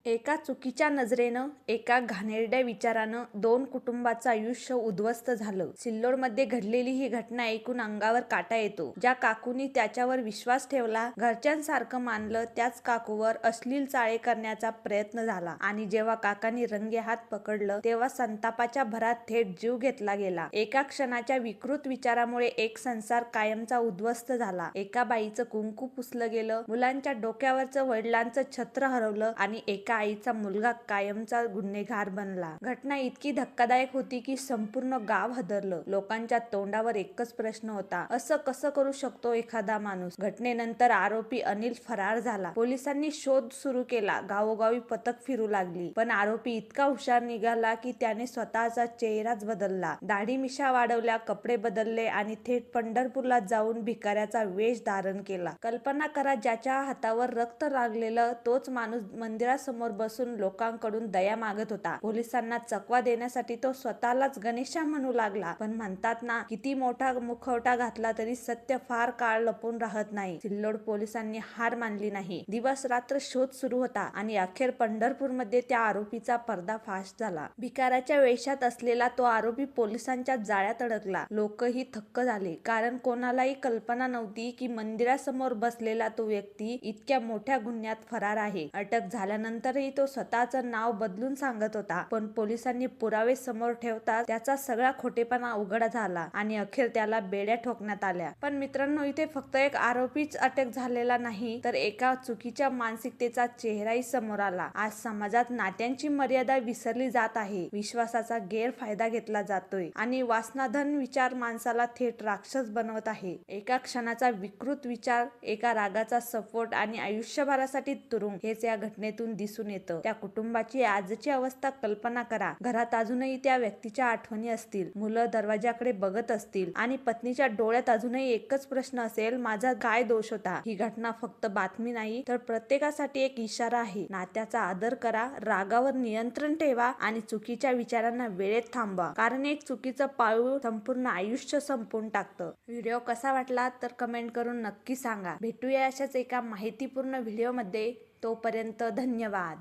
एका चुकीच्या नजरेनं, एका घाणेरड्या विचारानं दोन कुटुंबाचं आयुष्य उद्ध्वस्त झालं. सिल्लोडमध्ये घडलेली ही घटना ऐकून अंगावर काटा येतो. ज्या काकूंनी त्याच्यावर विश्वास ठेवला, घरच्यांसारखं मानलं, त्याच काकूवर अश्लील चाळे करण्याचा प्रयत्न झाला आणि जेव्हा काकांनी रंगेहात पकडलं, तेव्हा संतापाच्या भरात थेट जीव घेतला गेला. एका क्षणाच्या विकृत विचारामुळे एक संसार कायमचा उद्ध्वस्त झाला. एका बाईचं कुंकू पुसलं गेलं, मुलांच्या डोक्यावरचं वडिलांचं छत्र हरवलं आणि एका आईचा मुलगा कायमचा गुन्हेगार बनला. घटना इतकी धक्कादायक होती की संपूर्ण गाव हादरलं. लोकांच्या तोंडावर एकच प्रश्न होता, असं कसं करू शकतो एखादा माणूस? घटनेनंतर आरोपी अनिल फरार झाला. पोलिसांनी शोध सुरू केला, गावोगावी पथक फिरू लागली. पण आरोपी इतका हुशार निघाला की त्याने स्वतःचा चेहराच बदलला, दाढी मिशा वाढवल्या, कपडे बदलले आणि थेट पंढरपूरला जाऊन भिकाऱ्याचा वेश धारण केला. कल्पना करा, ज्याच्या हातावर रक्त लागलेलं तोच माणूस मंदिरासमोर बसून लोकांकडून दया मागत होता. पोलिसांना चकवा देण्यासाठी तो स्वतःलाच गणेशा म्हणू लागला. पण म्हणतात ना, किती मोठा मुखवटा घातला तरी सत्य फार काळ लपून राहत नाही. सिल्लोड पोलिसांनी हार मानली नाही. दिवस रात्र शोध सुरू होता आणि अखेर पंढरपूरमध्ये त्या आरोपीचा पर्दाफाश झाला. भिकाऱ्याच्या वेशात असलेला तो आरोपी पोलिसांच्या जाळ्यात अडकला. लोकही थक्क झाले, कारण कोणालाही कल्पना नव्हती की मंदिरासमोर बसलेला तो व्यक्ती इतक्या मोठ्या गुन्ह्यात फरार आहे. अटक झाल्यानंतरही तो स्वतःचं नाव बदलून सांगत होता, पण पोलिसांनी पुरावे समोर ठेवताच त्याचा सगळा खोटेपणा उघड झाला आणि अखेर त्याला बेड्या ठोकण्यात आल्या. पण मित्रांनो, इथे फक्त एक आरोपीच अटक झालेला नाही, तर एका चुकीच्या मानसिकतेचा चेहराही समोर आला. आज समाजात नात्यांची मर्यादा विसरली जात आहे, विश्वासाचा गैरफायदा घेतला जातोय आणि वासनाधन विचार माणसाला थेट राक्षस बनवत आहे. एका क्षणाचा विकृत विचार, एका रागाचा सपोर्ट आणि आयुष्यभरासाठी तुरुंग, हेच या घटनेतून दिसून येतं. त्या कुटुंबाची आजची अवस्था कल्पना करा. घरात अजूनही त्या व्यक्तीच्या आठवणी असतील, मुलं दरवाजाकडे बघत असतील आणि पत्नीच्या डोळ्यात अजूनही एकच प्रश्न असेल, माझा काय दोष होता? ही घटना फक्त बातमी नाही, तर प्रत्येकासाठी एक इशारा आहे. नात्याचा आदर करा, रागावर नियंत्रण ठेवा आणि चुकीच्या विचारांना वेळेत थांबवा, कारण एक चुकीचं पाऊल संपूर्ण आयुष्य संपवून टाकतं. व्हिडिओ कसा वाटला तर कमेंट करून नक्की सांगा. भेटूया अशाच एका माहितीपूर्ण व्हिडिओमध्ये. तोपर्यंत धन्यवाद.